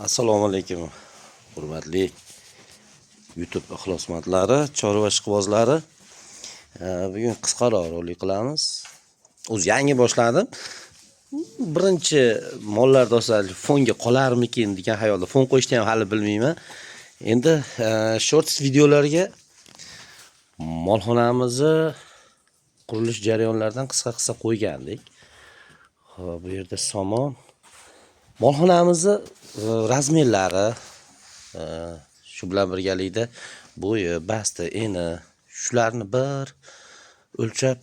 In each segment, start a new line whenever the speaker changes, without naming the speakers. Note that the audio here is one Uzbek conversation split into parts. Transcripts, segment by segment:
Assalomu alaykum. Hurmatli YouTube ixlosmandlari, chorva va ishqibozlari. Bugun qisqaroq rolik qilamiz. O'zi yangi boshladim. Birinchi mollar do'stlar fonga qolarmikin degan xayolda fon qo'yishni ham hali bilmayman. Endi shorts videolarga molxonamizni qurilish jarayonlaridan qisqa qo'ygandik. Xo'p, bu yerda somon. Molxonamizni razmerlari shu bilan birgalikda bo'yi, basti, eni shularni bir o'lchab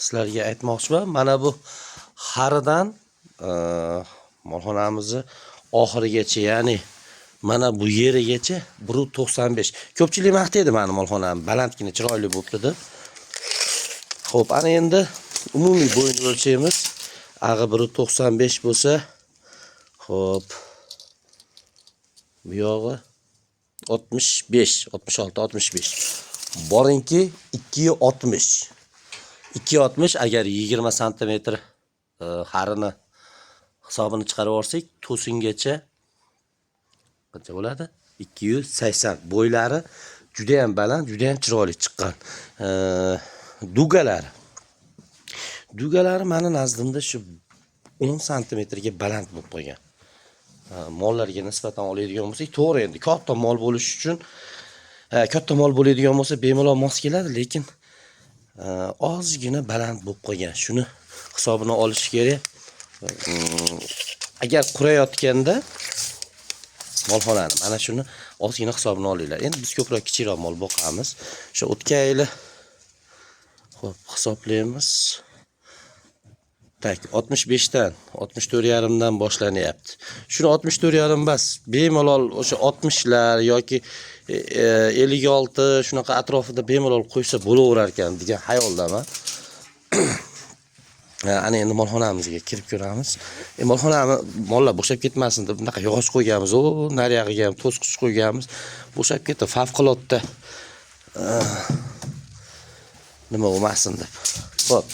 sizlarga aytmoqchiman. Mana bu xaridan molxonamizni oxirigacha, ya'ni mana bu yerigacha 1.95. Ko'pchilik maqtaydi meni molxonam balandgina, chiroyli bo'libdi deb. Xo'p, ana endi umumiy bo'yini o'lchaymiz. Ag'i 1.95 bo'lsa, xo'p, bu yog'i 65, 66, 65. Boringki 2.60. 2.60 agar 20 sm xarini hisobini chiqarib olsak, to'singacha qancha bo'ladi? 280. Bo'ylari juda ham baland, juda ham chiroyli chiqqan. Dugalari meni nazdimda shu 10 sm ga baland bo'lib qolgan. Mollarga nisbatan oladigan bo'lsak, to'g'ri endi katta mol bo'lish uchun katta mol bo'ladigan bo'lsa bemalol mos keladi, lekin ozgina baland bo'lib qolgan. Shuni hisobini olish kerak. Agar qurayotganda molxonani mana shuni ozgina hisobini olinglar. Endi biz ko'proq kichikroq mol boqamiz. O'sha o'tgan yili xo'p, hisoblaymiz. Tak 65 dan 64,5 dan boshlanyapti. Shuni 64,5 bas, bemalol o'sha 60 lar yoki 56 shunaqa atrofida bemalol qo'ysa bo'laverar ekan degan xayoldaman. Ana endi molxonamizga kirib ko'ramiz. Mollar bo'shab ketmasin deb bunaqa yog'och qo'yganmiz. Nariyog'iga ham to'sqich qo'yganmiz. Bo'shab ketdi, favqulodda nima bo'lmasin deb. Xo'p.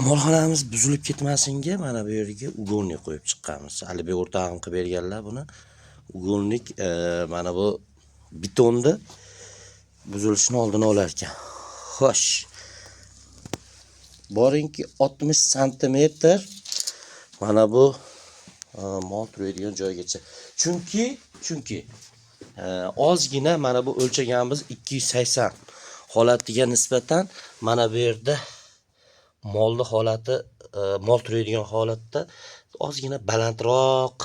Molxonamiz buzilib ketmasinga mana bu yerga ugolnik qo'yib chiqqanmiz. Alibek o'rtog'im qilib berganlar buni. Ugolnik mana bu betonni buzilishini oldini olar ekan. Xo'sh. Boringki 60 sm mana bu mol turadigan joygacha. Chunki ozgina mana bu o'lchaganimiz 280 holatiga nisbatan mana bu yerda molni holati, mol turadigan holatda ozgina balandroq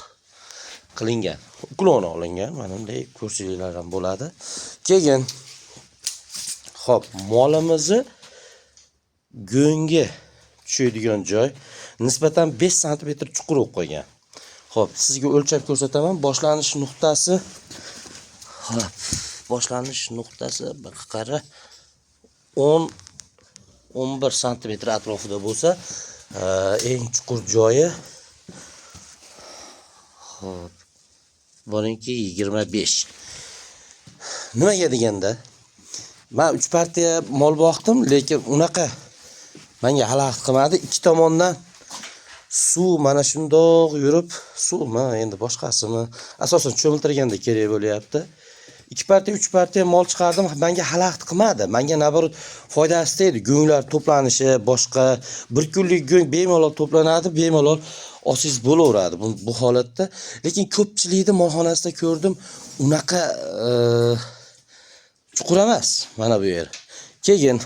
qilingan. Uklon olingan. Mana bunday ko'rsanglar ham bo'ladi. Keyin xo'p, molimizni go'ngga tushadigan joy nisbatan 5 sm chuqur bo'lib qolgan. Xo'p, sizga o'lchab ko'rsataman. Boshlanish nuqtasi bir qara 11 sm atrofida bo'lsa, eng chuqur joyi xo'p, boringki 25. Nimaga deganda, men 3 partiya mol boqdim, lekin unaqa menga xalaqit qilmadi. Ikki tomondan suv mana shundoq yurib, suvmi, endi boshqasimi, asosan cho'miltirganda kerak bo'lyapti. 2 partiya, 3 partiya mol chiqardim, menga xalaqit qilmadi. Menga nabarut foydasi tegdi. Go'nglar to'planishi, boshqa bir kunlik go'ng bemalol to'planadi, bemalol olsangiz bo'laveradi bu holatda. Lekin ko'pchilikni molxonasida ko'rdim, unaqa chuqur emas mana bu yer. Keyin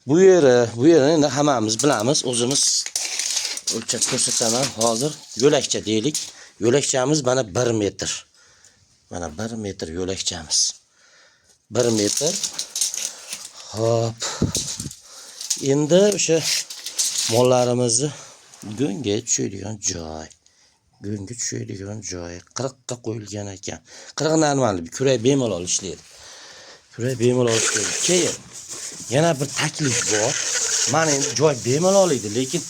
bu yerni endi hammamiz bilamiz, o'zimiz o'lchab ko'rsataman hozir. Yo'lakcha deylik. Yo'lakchamiz mana 1 metr. Mana 1 metr yo'lakchamiz. 1 metr. Hop. Endi o'sha mollarimizni go'ngga tushadigan joy. 40 ga qo'yilgan ekan. 40 normal, kurak bemalol ishlaydi. Keyin yana bir taklif bor. Mana endi joy bemalol edi, lekin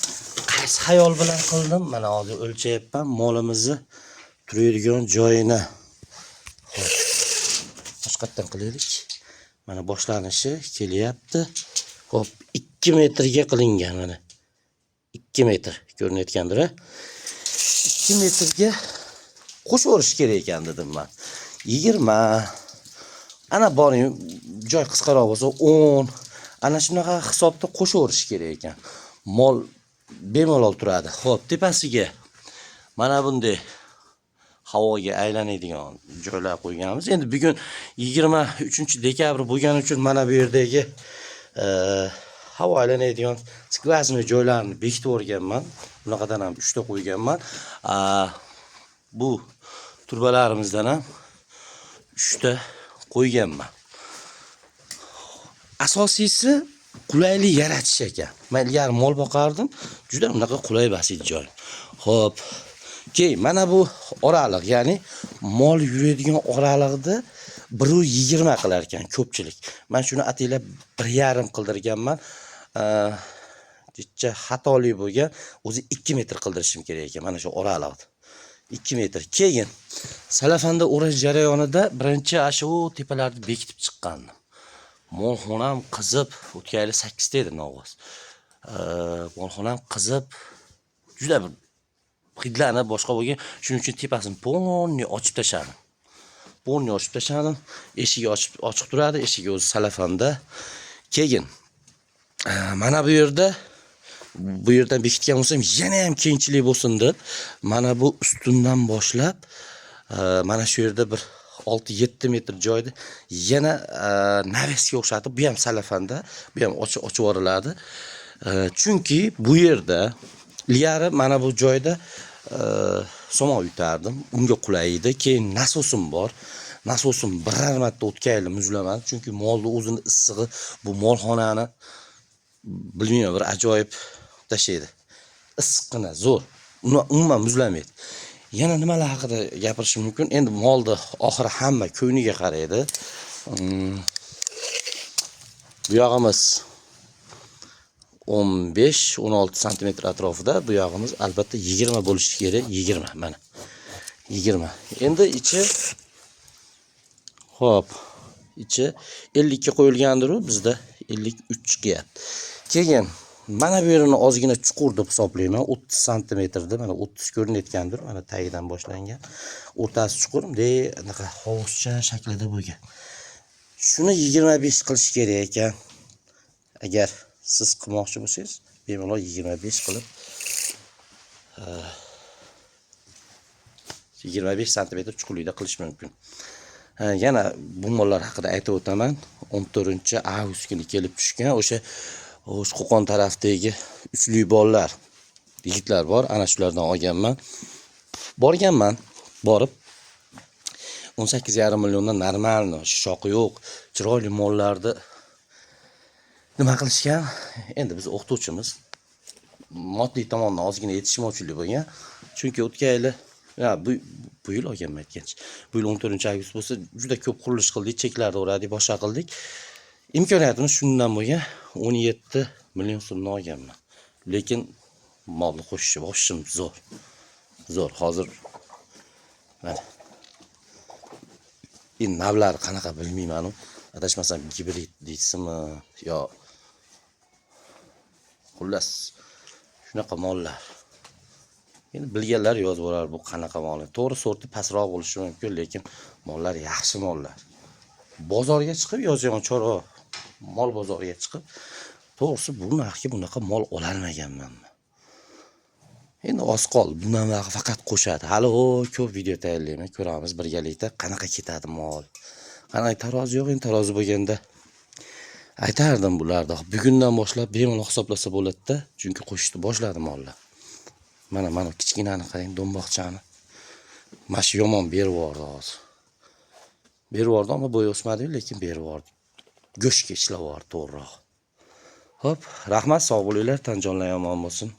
qaysi xayol bilan qildim? Mana hozir o'lchayapman molimizni turadigan joyini. Boshqatdan qilaylik. Mana boshlanishi kelyapti. Xo'p, 2 metrga qilingan mana. 2 metr ko'rinayotgandir. 2 metrga qo'shiverish kerak ekan dedim men. 20 ana boring joy qisqaroq bo'lsa 10 ana shunaqa hisobda qo'shiverish kerak ekan. Mol bemalol turadi. Xo'p, tepasiga mana bunday havoga aylanadigan joylar qo'yganmiz. Endi bugun 23-dekabr bo'lgani uchun mana bu yerdagi havo aylanadigan skvazniy joylarni bekitib o'rganman. Bunaqadan ham 3 ta qo'yganman. Bu turbalarimizdan ham 3 ta qo'yganman. Asosiysi qulaylik yaratish ekan. Men ilgari mol boqardim, juda unaqa qulay basit joy. Xo'p, keyin mana bu oraliq, ya'ni mol yuradigan oraliqni 1.20 qilar ekan ko'pchilik. Men shuni ataylab 1.5 qildirganman. Jicha xatolik bo'lgan. O'zi 2 metr qildirishim kerak ekan mana shu oraliqni. 2 metr. Keyin salafanda o'rash jarayonida birinchi shu tepalarni bekitib chiqqandim. Molxonam qizib, o'tgan yili 8 ta edi nog'oz. Molxonam qizib, juda bir hidlari boshqa bo'lgan. Shuning uchun tepasini polni ochib tashladim. Polni ochib tashladim. Eshigi ochiq turadi, eshigi o'zi salafanda. Keyin mana bu yerdan bekitgan bo'lsam, yana ham kengchilik bo'lsin deb, mana bu ustundan boshlab, mana shu yerda bir 6-7 metr joyda yana navesga o'xshatib, bu ham salafanda, bu ham ochib yuboriladi. Chunki bu yerda ilgari mana bu joyda somon yutardim, unga qulay edi. Keyin nasosim bor. Nasosim biror marta o'tgan yil muzlamadi, chunki molning o'zini issig'i bu molxonani bilmayman bir ajoyib tashlaydi. Issiqqina zo'r. Umuman muzlamaydi. Yana nimalar haqida gapirishim mumkin? Endi molni oxiri hamma ko'yniga qaraydi. Bu yog'imiz 15-16 sm atrofida, bu yog'imiz albatta 20 bo'lishi kerak. 20 mana. 20. Endi ichi xo'p, ichi 52 qo'yilgandir, bizda 53 chiqyapti. Keyin mana bu yerini ozgina chuqur deb hisoblayman. 30 sm da, mana 30 ko'rinayotgandir, mana tagidan boshlangan. O'rtasi chuqur, anaqa hovuzcha shaklida bo'lgan. Shuni 25 qilish kerak ekan. Agar siz qilmoqchi bo'lsangiz, bemalol 25 qilib 25 sm chuqurlikda qilish mumkin. Yana bu mollar haqida aytib o'taman. 14-avgust kuni kelib tushgan o'sha Qo'qon tarafdagi uchli bolalar, yigitlar bor, ana shulardan olganman. Borganman, borib 18,5 milliondan normalni, shoqi yo'q, chiroyli mollarni nima qilishgan? Endi biz o'qituvchimiz, moddiy tomondan ozgina yetishmovchilik bo'lgan. Chunki o'tgan yili, bu yil olganman aytgancha. Bu yil 14-avgust bo'lsa, juda ko'p qurilish qildik, cheklarni o'radik, boshqa qildik. Imkoniyatimiz shundan bo'lgan 17 million so'mdan olganman. Lekin molni qo'shishim zo'r. Zo'r. Hozir mana navlari qanaqa bilmayman. Adashmasam gibrid deysizmi yo xullas shunaqa mollar. Endi bilganlar yozib olar bu qanaqa mol. To'g'ri sorti pastroq bo'lishi mumkin, lekin mollar yaxshi mollar. Bozorga chiqib yozgan chorva mol bozoriga chiqib, to'g'risi bu narxga bunaqa mol ololmaganman. Endi oz qol, bundan faqat qo'shadi. Hali ko'p video tayyorlayman, ko'ramiz birgalikda qanaqa ketadi mol. Qanaqa tarozi yo'q, endi tarozi bo'lganda aytardim bularda. Bugundan boshlab bemalol hisoblasa bo'ladi-da, chunki qo'shishni boshladi mollar. Mana kichkinani qarang, do'mboqchani. Mash yomon berib yubordi hozir. Berib yubordi, ammo bo'y o'smadi, lekin berib yubordi. Go'shtga ishlab yubordi to'g'riroq. Xo'p, rahmat, sog' bo'linglar, tan jonlar yomon bo'lsin.